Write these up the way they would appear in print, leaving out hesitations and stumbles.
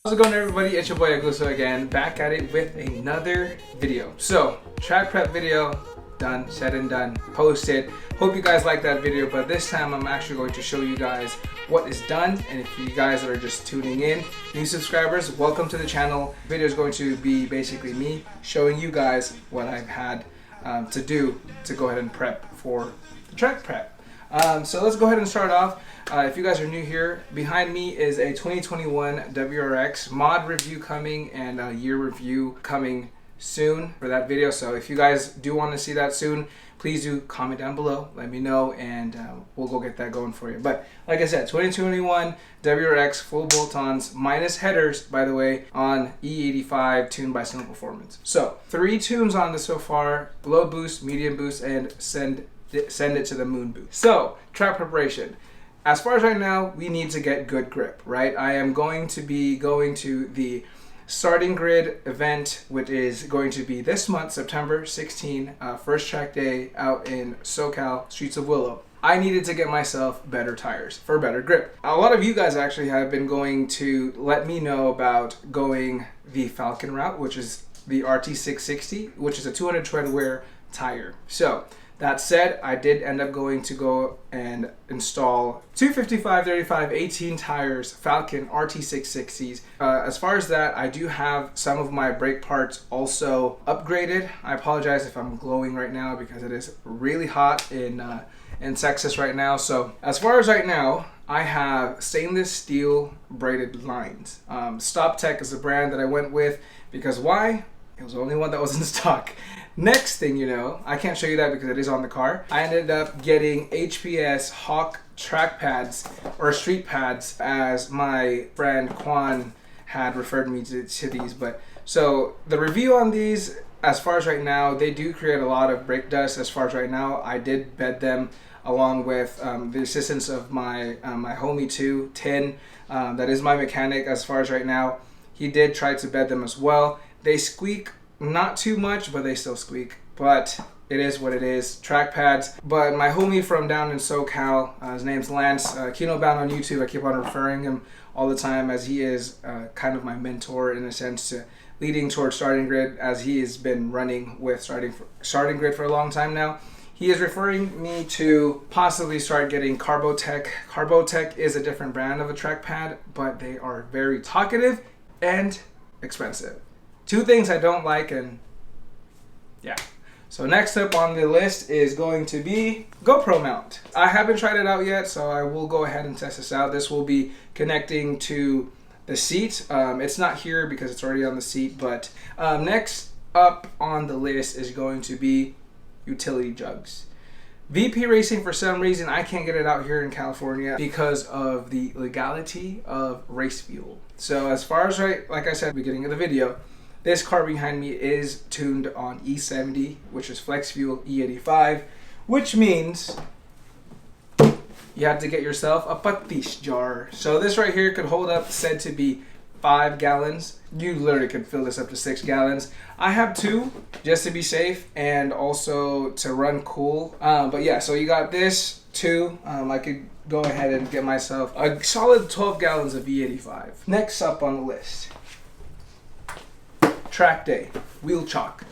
How's it going, everybody? It's your boy Aguso again, back at it with another video. So, track prep video, done, said and done, posted. Hope you guys like that video, but this time I'm actually going to show you guys what is done. And if you guys are just tuning in, new subscribers, welcome to the channel. The video is going to be basically me showing you guys what I've had to do to go ahead and prep for the track prep. So let's go ahead and start off. If you guys are new here, behind me is a 2021 WRX mod review coming and a year review coming soon for that video. So if you guys do want to see that soon, please do comment down below, let me know, and we'll go get that going for you. But like I said, 2021 WRX full bolt-ons minus headers, by the way, on E85 tuned by Simple Performance. So 3 tunes on this so far: low boost, medium boost, and send it to the moon boost. So track preparation. As far as right now, we need to get good grip, right? I am going to be going to the starting grid event, which is going to be this month, September 16, first track day out in SoCal, Streets of Willow. I needed to get myself better tires for better grip. A lot of you guys actually have been going to let me know about going the Falcon route, which is the RT660, which is a 200 tread wear tire. So that said, I did end up going to go and install 255, 35, 18 tires, Falcon RT660s. As far as that, I do have some of my brake parts also upgraded. I apologize if I'm glowing right now because it is really hot in Texas right now. So as far as right now, I have stainless steel braided lines. Stop Tech is the brand that I went with because why? It was the only one that was in stock. Next thing you know, I can't show you that because it is on the car. I ended up getting HPS Hawk track pads or street pads, as my friend Quan had referred me to these. But so the review on these, as far as right now, they do create a lot of brake dust. As far as right now, I did bed them along with the assistance of my my homie too, Tin, that is my mechanic. As far as right now, he did try to bed them as well. They squeak. Not too much, but they still squeak. But it is what it is. Track pads. But my homie from down in SoCal, his name's Lance, Kino Bound on YouTube. I keep on referring him all the time as he is kind of my mentor in a sense to leading towards Starting Grid, as he has been running with Starting Grid for a long time now. He is referring me to possibly start getting Carbotech. Carbotech is a different brand of a track pad, but they are very talkative and expensive. 2 things I don't like, and yeah. So next up on the list is going to be GoPro mount. I haven't tried it out yet, so I will go ahead and test this out. This will be connecting to the seat. It's not here because it's already on the seat, but next up on the list is going to be utility jugs. VP Racing, for some reason, I can't get it out here in California because of the legality of race fuel. So as far as like I said at the beginning of the video, this car behind me is tuned on E70, which is flex fuel E85, which means you have to get yourself a patis jar. So this right here could hold up, said to be 5 gallons. You literally could fill this up to 6 gallons. I have 2 just to be safe and also to run cool. But yeah, so you got this 2. I could go ahead and get myself a solid 12 gallons of E85. Next up on the list, track day, wheel chock.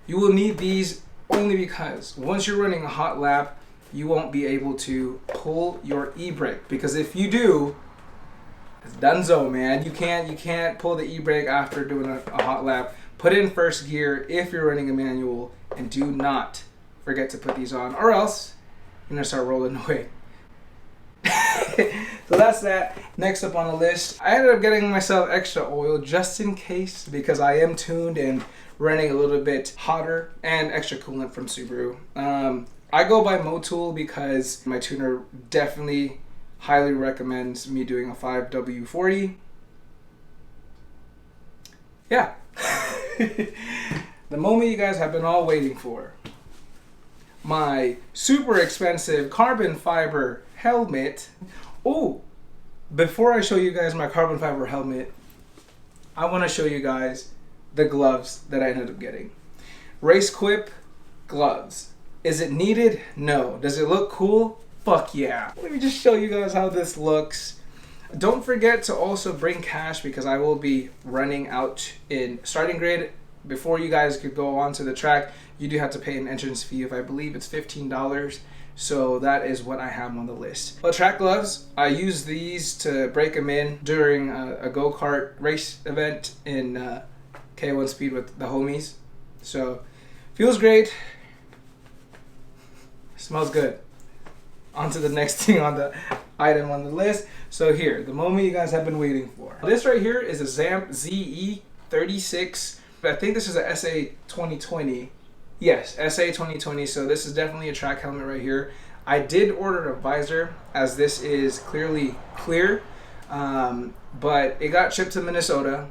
You will need these only because once you're running a hot lap, you won't be able to pull your e-brake, because if you do, it's donezo, man. You can't pull the e-brake after doing a hot lap. Put in first gear if you're running a manual, and do not forget to put these on, or else you're gonna start rolling away. So that's that. Next up on the list, I ended up getting myself extra oil just in case, because I am tuned and running a little bit hotter, and extra coolant from Subaru. I go by Motul because my tuner definitely highly recommends me doing a 5W40. Yeah. The moment you guys have been all waiting for. My super expensive carbon fiber helmet. Oh, before I show you guys my carbon fiber helmet, I want to show you guys the gloves that I ended up getting. Race Quip gloves. Is it needed? No. Does it look cool? Fuck yeah. Let me just show you guys how this looks. Don't forget to also bring cash because I will be running out in starting grid. Before you guys could go on to the track, you do have to pay an entrance fee of, I believe it's $15. So that is what I have on the list. But track gloves, I use these to break them in during a go-kart race event in K1 Speed with the homies. So feels great, smells good. On to the next thing on the item on the list. So here, the moment you guys have been waiting for. This right here is a ZAMP ZE36. I think this is a SA 2020. Yes, SA 2020. So this is definitely a track helmet right here. I did order a visor as this is clearly clear, but it got shipped to Minnesota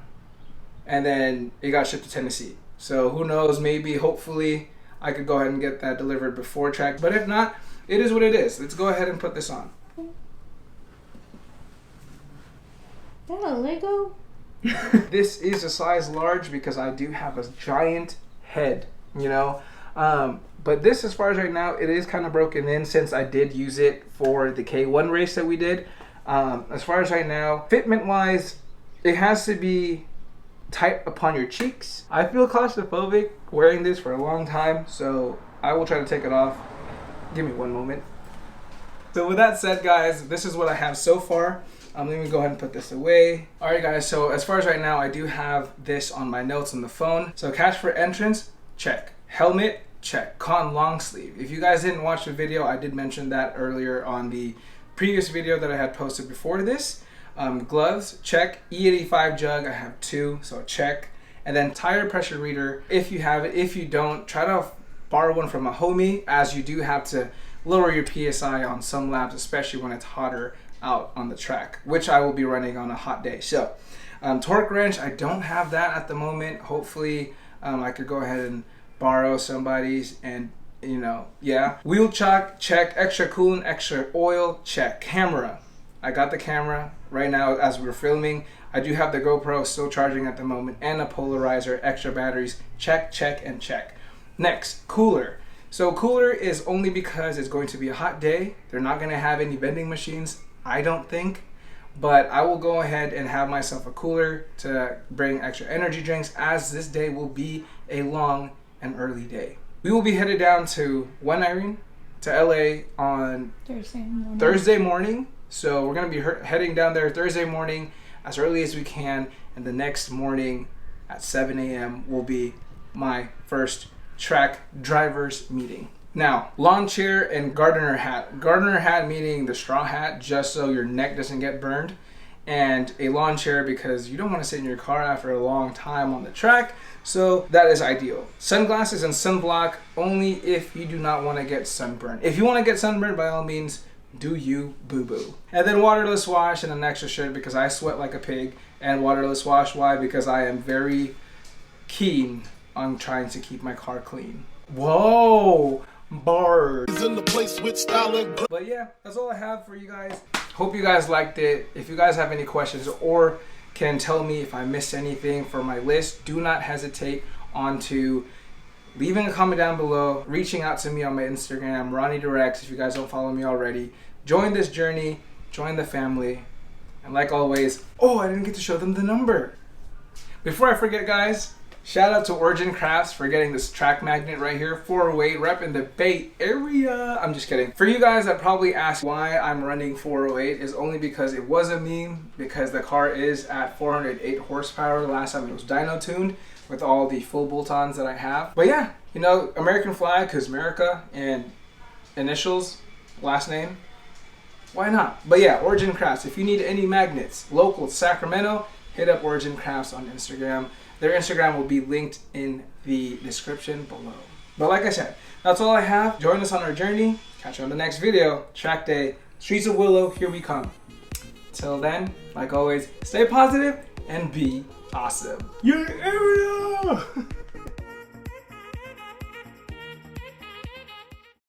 and then it got shipped to Tennessee. So who knows, maybe, hopefully I could go ahead and get that delivered before track. But if not, it is what it is. Let's go ahead and put this on. Is that a Lego? This is a size large because I do have a giant head, you know. But this, as far as right now, it is kind of broken in since I did use it for the K1 race that we did. As far as right now, fitment wise, it has to be tight upon your cheeks. I feel claustrophobic wearing this for a long time, so I will try to take it off. Give me one moment. So with that said, guys, this is what I have so far. Let me go ahead and put this away. All right, guys, so as far as right now, I do have this on my notes on the phone. So cash for entrance, check. Helmet, check. Cotton long sleeve. If you guys didn't watch the video, I did mention that earlier on the previous video that I had posted before this. Gloves, check. E85 jug, I have 2, so check. And then tire pressure reader, if you have it. If you don't, try to borrow one from a homie, as you do have to lower your PSI on some laps, especially when it's hotter out on the track, which I will be running on a hot day. So torque wrench, I don't have that at the moment. Hopefully I could go ahead and borrow somebody's, and you know, yeah. Wheel chock, check. Extra coolant, extra oil, check. Camera, I got the camera right now as we're filming. I do have the GoPro still charging at the moment, and a polarizer, extra batteries, check, check, and check. Next, cooler. So cooler is only because it's going to be a hot day. They're not going to have any vending machines, I don't think, but I will go ahead and have myself a cooler to bring extra energy drinks, as this day will be a long and early day. We will be headed down to Irene, to LA on Thursday morning. So we're going to be heading down there Thursday morning as early as we can, and the next morning at 7 a.m. will be my first track drivers meeting. Now, lawn chair and gardener hat. Gardener hat meaning the straw hat, just so your neck doesn't get burned. And a lawn chair because you don't want to sit in your car after a long time on the track. So that is ideal. Sunglasses and sunblock only if you do not want to get sunburned. If you want to get sunburned, by all means, do you, boo-boo. And then waterless wash and an extra shirt because I sweat like a pig. And waterless wash, why? Because I am very keen on trying to keep my car clean. Whoa! Bars. But yeah, that's all I have for you guys. Hope you guys liked it. If you guys have any questions or can tell me if I missed anything for my list, do not hesitate on to leaving a comment down below, reaching out to me on my Instagram, Ronnie Directs, if you guys don't follow me already. Join this journey, join the family, and like always, oh, I didn't get to show them the number. Before I forget, guys, shout out to Origin Krafts for getting this track magnet right here, 408, rep in the Bay Area. I'm just kidding. For you guys that probably ask why I'm running 408 is only because it was a meme, because the car is at 408 horsepower. Last time it was dyno tuned with all the full bolt-ons that I have. But yeah, you know, American flag, because America and initials, last name, why not? But yeah, Origin Krafts. If you need any magnets, local Sacramento, hit up Origin Krafts on Instagram. Their Instagram will be linked in the description below. But like I said, that's all I have. Join us on our journey. Catch you on the next video. Track day, Streets of Willow, here we come. Till then, like always, stay positive and be awesome. Yeah, area!